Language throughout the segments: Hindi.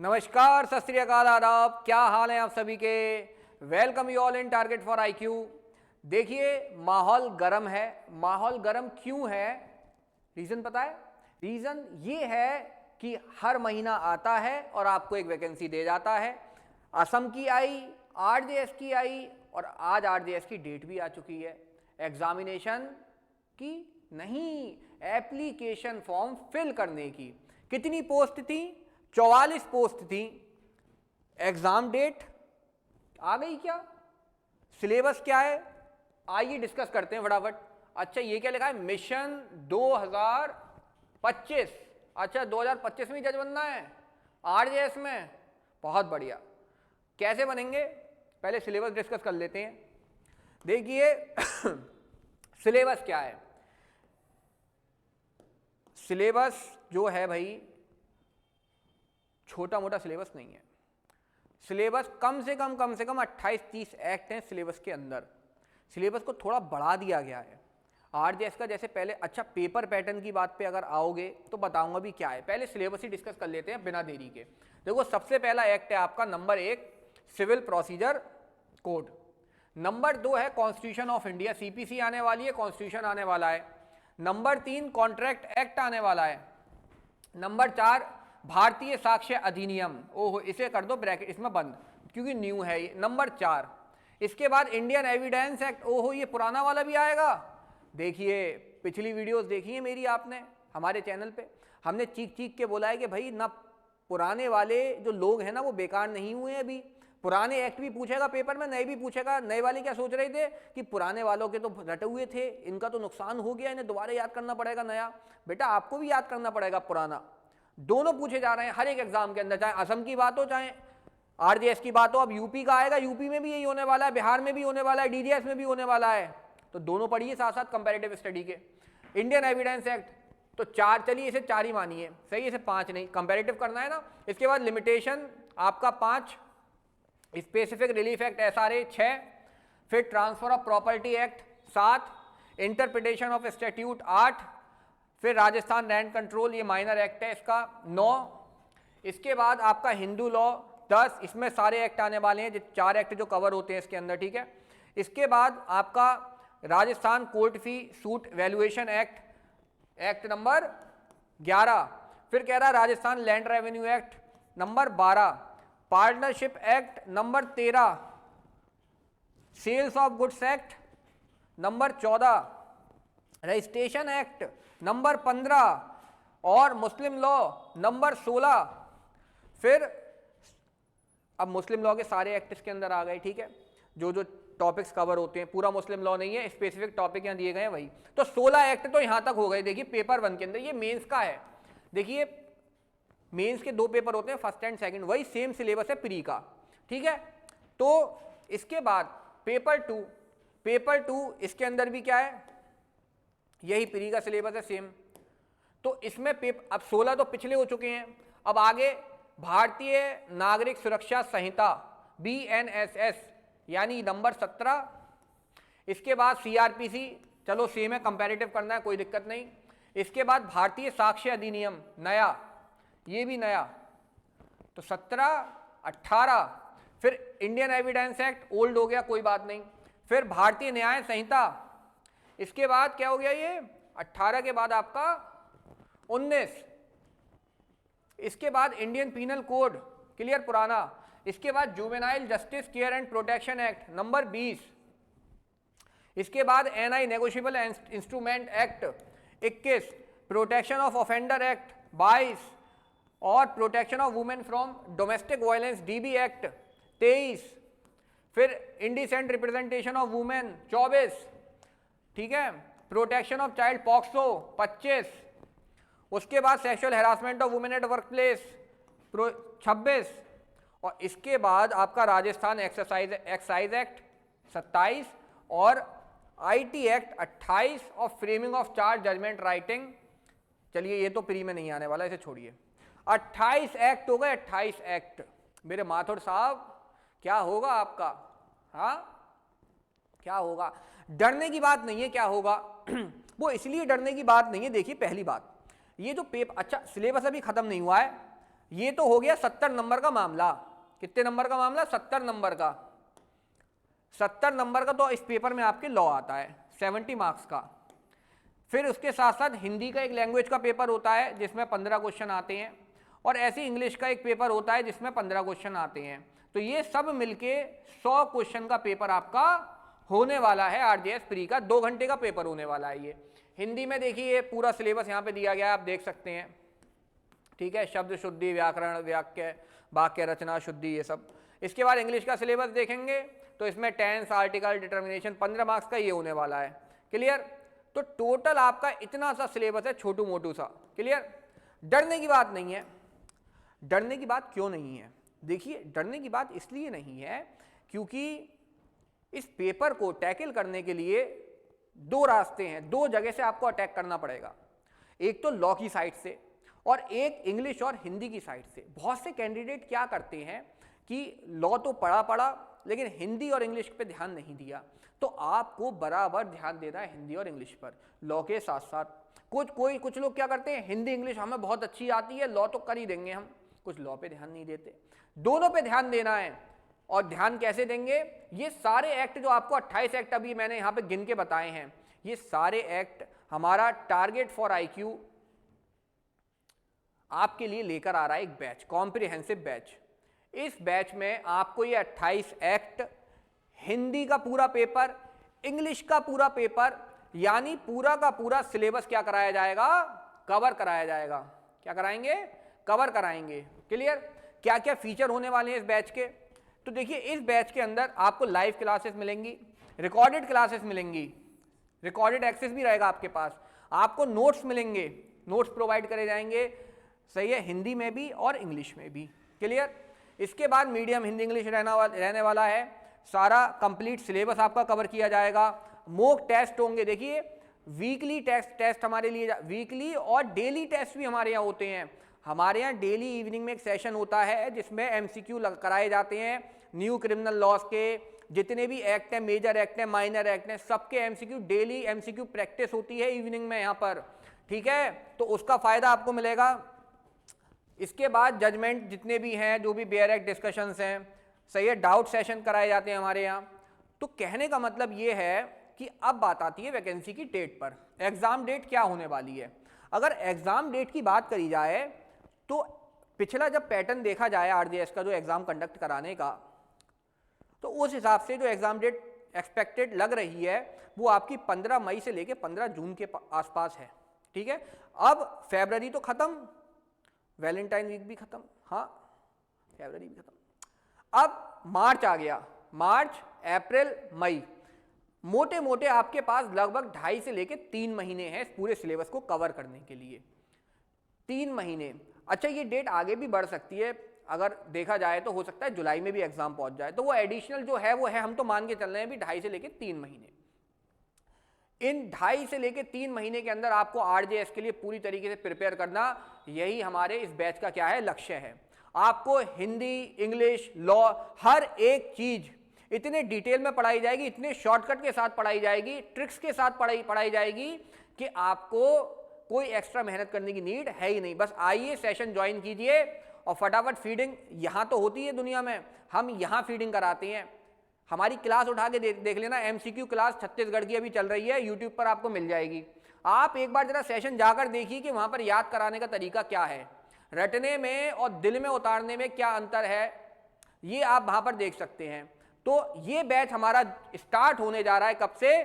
नमस्कार, सत श्री अकाल, आदाब। क्या हाल है आप सभी के। Welcome you all in target for IQ. देखिए, माहौल गर्म है। माहौल गर्म क्यों है? रीजन पता है? रीजन ये है कि हर महीना आता है और आपको एक वैकेंसी दे जाता है। असम की आई, आरजेएस की आई और आज आरजेएस की डेट भी आ चुकी है। एग्जामिनेशन की नहीं, एप्लीकेशन फॉर्म फिल करने की। कितनी पोस्ट थी? 44 पोस्ट थी। एग्जाम डेट आ गई क्या? सिलेबस क्या है? आइए डिस्कस करते हैं फटाफट। अच्छा, ये क्या लिखा है? मिशन 2025। अच्छा, 2025 में जज बनना है आरजेएस में। बहुत बढ़िया। कैसे बनेंगे? पहले सिलेबस डिस्कस कर लेते हैं। देखिए सिलेबस क्या है। सिलेबस जो है भाई, छोटा मोटा सिलेबस नहीं है। सिलेबस कम से कम 28-30 एक्ट हैं सिलेबस के अंदर। सिलेबस को थोड़ा बढ़ा दिया गया है आरजेएस का। जैसे पहले, अच्छा पेपर पैटर्न की बात पे अगर आओगे तो बताऊंगा भी क्या है। पहले सिलेबस ही डिस्कस कर लेते हैं बिना देरी के। देखो, सबसे पहला एक्ट है आपका number 1 civil procedure code. Number 2 है कॉन्स्टिट्यूशन ऑफ इंडिया, सीपीसी आने वाली है, कॉन्स्टिट्यूशन आने वाला है। नंबर 3 कॉन्ट्रैक्ट एक्ट आने वाला है। नंबर 4 भारतीय साक्ष्य अधिनियम। ओहो, इसे कर दो ब्रैकेट इसमें बंद क्योंकि न्यू है ये। नंबर 4। इसके बाद इंडियन एविडेंस एक्ट। ओहो, ये पुराना वाला भी आएगा। देखिए, पिछली वीडियोस देखी है मेरी आपने हमारे चैनल पे। हमने चीख चीख के बोला है कि भाई ना, पुराने वाले जो लोग हैं ना वो बेकार नहीं हुए अभी। पुराने एक्ट भी पूछेगा पेपर में, नए भी पूछेगा। नए वाले क्या सोच रहे थे कि पुराने वालों के तो रटे हुए थे, इनका तो नुकसान हो गया, इन्हें दोबारा याद करना पड़ेगा नया। बेटा, आपको भी याद करना पड़ेगा पुराना। दोनों पूछे जा रहे हैं हर एक एग्जाम के अंदर, चाहे असम की बात हो चाहे आरजेएस की बात हो। अब यूपी का आएगा, यूपी में भी यही होने वाला है, बिहार में भी होने वाला है, डीडीएस में भी होने वाला है। तो दोनों पढ़िए साथ साथ कंपैरेटिव स्टडी के। इंडियन एविडेंस एक्ट तो 4, चलिए इसे 4 ही मानिए, सही, इसे 5 नहीं, कंपैरेटिव करना है ना। इसके बाद लिमिटेशन आपका 5, स्पेसिफिक रिलीफ एक्ट एसआरए 6, फिर transfer of property act 7, interpretation of statute 8, फिर राजस्थान लैंड कंट्रोल, ये माइनर एक्ट है इसका 9। इसके बाद आपका हिंदू लॉ 10, इसमें सारे एक्ट आने वाले हैं, 4 एक्ट जो कवर होते हैं इसके अंदर, ठीक है। इसके बाद आपका Rajasthan court fee suit valuation act, act number 11। फिर कह रहा है Rajasthan land revenue act number 12, partnership act number 13, sales of goods act number 14, registration act number 15 और मुस्लिम लॉ नंबर 16। फिर अब मुस्लिम लॉ के सारे एक्ट इसके अंदर आ गए, ठीक है। जो जो टॉपिक्स कवर होते हैं, पूरा मुस्लिम लॉ नहीं है, स्पेसिफिक टॉपिक यहाँ दिए गए हैं वही। तो 16 एक्ट तो यहाँ तक हो गए। देखिए, पेपर 1 के अंदर, ये मेंस का है। देखिए, मेंस के 2 पेपर होते हैं, फर्स्ट एंड सेकंड, वही सेम सिलेबस है प्री का, ठीक है। तो इसके बाद पेपर 2 इसके अंदर भी क्या है, यही प्री का सिलेबस है सेम। तो इसमें अब 16 तो पिछले हो चुके हैं। अब आगे भारतीय नागरिक सुरक्षा संहिता BNSS यानी नंबर 17। इसके बाद CRPC, चलो सेम है, कंपैरेटिव करना है, कोई दिक्कत नहीं। इसके बाद भारतीय साक्ष्य अधिनियम नया, ये भी नया, तो 17, 18। फिर इंडियन एविडेंस एक्ट ओल्ड हो गया, कोई बात नहीं। फिर भारतीय न्याय संहिता, इसके बाद क्या हो गया ये 18 के बाद आपका 19। इसके बाद इंडियन पीनल कोड, क्लियर, पुराना। इसके बाद juvenile justice care and protection act number 20। इसके बाद NI negotiable instrument act 21, protection of offender act 22 और protection of women from domestic violence DB act 23। फिर इंडिसेंट रिप्रेजेंटेशन ऑफ वुमेन 24, ठीक है। Protection of child POCSO 25। उसके बाद sexual harassment of women at work place 26। और इसके बाद आपका राजस्थान एक्साइज एक्ट 27 और IT एक्ट 28 और framing of charge judgment writing. चलिए, ये तो प्री में नहीं आने वाला, इसे छोड़िए। 28 एक्ट हो गए, 28 एक्ट। मेरे माथुर साहब, क्या होगा आपका? हाँ, क्या होगा? डरने की बात नहीं है क्या होगा वो इसलिए डरने की बात नहीं है। देखिए, पहली बात, ये जो पेपर, अच्छा सिलेबस अभी खत्म नहीं हुआ है, ये तो हो गया 70 नंबर का मामला। कितने नंबर का मामला? 70 नंबर का। 70 नंबर का तो इस पेपर में आपके लॉ आता है 70 मार्क्स का। फिर उसके साथ साथ हिंदी का एक लैंग्वेज का पेपर होता है जिसमें 15 क्वेश्चन आते हैं, और ऐसे इंग्लिश का एक पेपर होता है जिसमें 15 क्वेश्चन आते हैं। तो ये सब मिलके 100 क्वेश्चन का पेपर आपका होने वाला है आरजेएस प्री का। 2 घंटे का पेपर होने वाला है ये। हिंदी में देखिए पूरा सिलेबस यहाँ पे दिया गया है, आप देख सकते हैं, ठीक है, शब्द शुद्धि, व्याकरण, वाक्य, वाक्य रचना शुद्धि, ये सब। इसके बाद इंग्लिश का सिलेबस देखेंगे तो इसमें टेंस, आर्टिकल, डिटर्मिनेशन, 15 मार्क्स का ये होने वाला है। क्लियर? तो टोटल आपका इतना सा सिलेबस है, छोटू मोटू सा। क्लियर? डरने की बात नहीं है। डरने की बात क्यों नहीं है? देखिए, डरने की बात इसलिए नहीं है क्योंकि इस पेपर को टैकल करने के लिए 2 रास्ते हैं, 2 जगह से आपको अटैक करना पड़ेगा। एक तो लॉ की साइड से और एक इंग्लिश और हिंदी की साइड से। बहुत से कैंडिडेट क्या करते हैं कि लॉ तो पढ़ा लेकिन हिंदी और इंग्लिश पे ध्यान नहीं दिया। तो आपको बराबर ध्यान देना है हिंदी और इंग्लिश पर, लॉ के साथ साथ। कुछ लोग क्या करते हैं, हिंदी इंग्लिश हमें बहुत अच्छी आती है, लॉ तो कर ही देंगे हम, कुछ लॉ पे ध्यान नहीं देते। दोनों पे ध्यान देना है। और ध्यान कैसे देंगे? ये सारे एक्ट जो आपको 28 एक्ट अभी मैंने यहाँ पे गिन के बताए हैं, ये सारे एक्ट हमारा टारगेट फॉर आईक्यू आपके लिए लेकर आ रहा है एक बैच, कॉम्प्रिहेंसिव बैच। इस बैच में आपको ये 28 एक्ट, हिंदी का पूरा पेपर, इंग्लिश का पूरा पेपर, यानी पूरा का पूरा सिलेबस क्या कराया जाएगा? कवर कराया जाएगा। क्या कराएंगे? कवर कराएंगे। क्लियर? क्या क्या फीचर होने वाले हैं इस बैच के? तो देखिए, इस बैच के अंदर आपको लाइव क्लासेस मिलेंगी, रिकॉर्डेड क्लासेस मिलेंगी, रिकॉर्डेड एक्सेस भी रहेगा आपके पास, आपको नोट्स मिलेंगे, नोट्स प्रोवाइड करे जाएंगे, सही है, हिंदी में भी और इंग्लिश में भी। क्लियर? इसके बाद मीडियम हिंदी इंग्लिश रहने वाला है, सारा कंप्लीट सिलेबस आपका कवर किया जाएगा। मॉक टेस्ट होंगे। देखिए, वीकली टेस्ट हमारे लिए, वीकली और डेली टेस्ट भी हमारे यहाँ होते हैं। हमारे यहाँ डेली इवनिंग में एक सेशन होता है जिसमें एमसीक्यू कराए जाते हैं न्यू क्रिमिनल लॉज के, जितने भी एक्ट हैं, मेजर एक्ट हैं, माइनर एक्ट हैं, सबके एमसीक्यू, डेली एमसीक्यू प्रैक्टिस होती है इवनिंग में यहाँ पर। ठीक है, तो उसका फायदा आपको मिलेगा। इसके बाद जजमेंट जितने भी हैं, जो भी बेयर एक्ट डिस्कशंस हैं, सही है, डाउट सेशन कराए जाते हैं हमारे यहाँ। तो कहने का मतलब ये है कि अब बात आती है वैकेंसी की डेट पर। एग्जाम डेट क्या होने वाली है? अगर एग्जाम डेट की बात करी जाए तो पिछला जब पैटर्न देखा जाए आरजेएस का, जो एग्जाम कंडक्ट कराने का, तो उस हिसाब से जो एग्जाम डेट एक्सपेक्टेड लग रही है वो आपकी 15 मई से लेके 15 जून के आसपास है। ठीक है, अब फरवरी तो खत्म, वैलेंटाइन वीक भी खत्म, हाँ फरवरी भी खत्म, अब मार्च आ गया, मार्च, अप्रैल, मई, मोटे मोटे आपके पास लगभग 2.5 से लेके 3 महीने हैं इस पूरे सिलेबस को कवर करने के लिए। 3 महीने। अच्छा, ये डेट आगे भी बढ़ सकती है, अगर देखा जाए तो हो सकता है जुलाई में भी एग्जाम पहुंच जाए, तो वो एडिशनल जो है वो है, हम तो मान के चल रहे हैं भी 2.5 से लेके 3 महीने। इन 2.5 से लेके 3 महीने के अंदर आपको आरजेएस के लिए पूरी तरीके से प्रिपेयर करना, यही हमारे इस बैच का क्या है, लक्ष्य है। आपको हिंदी, इंग्लिश, लॉ, हर एक चीज इतने डिटेल में पढ़ाई जाएगी, इतने शॉर्टकट के साथ पढ़ाई जाएगी, ट्रिक्स के साथ पढ़ाई जाएगी कि आपको कोई एक्स्ट्रा मेहनत करने की नीड है ही नहीं। बस आइए, सेशन ज्वाइन कीजिए और फटाफट फीडिंग यहाँ तो होती है दुनिया में, हम यहाँ फीडिंग कराते हैं। हमारी क्लास उठा के देख लेना, एमसीक्यू क्लास छत्तीसगढ़ की अभी चल रही है, यूट्यूब पर आपको मिल जाएगी। आप एक बार जरा सेशन जाकर देखिए कि वहाँ पर याद कराने का तरीका क्या है, रटने में और दिल में उतारने में क्या अंतर है, ये आप वहाँ पर देख सकते हैं। तो ये बैच हमारा स्टार्ट होने जा रहा है कब से?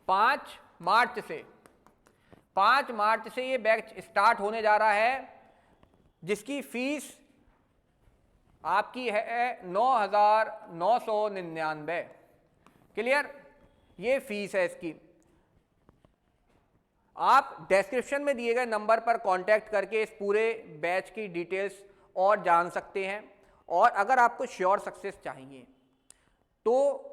5 मार्च से। 5 मार्च से ये बैच स्टार्ट होने जा रहा है, जिसकी फीस आपकी है 9,999। क्लियर? ये फीस है इसकी। आप डिस्क्रिप्शन में दिए गए नंबर पर कांटेक्ट करके इस पूरे बैच की डिटेल्स और जान सकते हैं। और अगर आपको श्योर सक्सेस चाहिए तो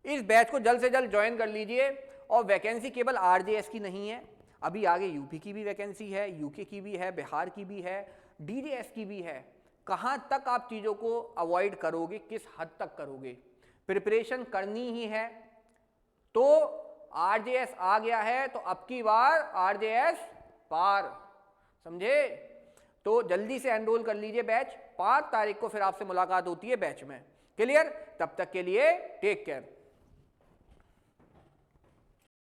इस बैच को जल्द से जल्द ज्वाइन कर लीजिए। और वैकेंसी केवल आरजेएस की नहीं है, अभी आगे यूपी की भी वैकेंसी है, यूके की भी है, बिहार की भी है, डीडीएस की भी है। कहाँ तक आप चीज़ों को अवॉइड करोगे, किस हद तक करोगे, प्रिपरेशन करनी ही है। तो आरजेएस आ गया है तो अब की बार आरजेएस पार, समझे? तो जल्दी से एनरोल कर लीजिए बैच, 5 तारीख को फिर आपसे मुलाकात होती है बैच में। क्लियर? तब तक के लिए टेक केयर।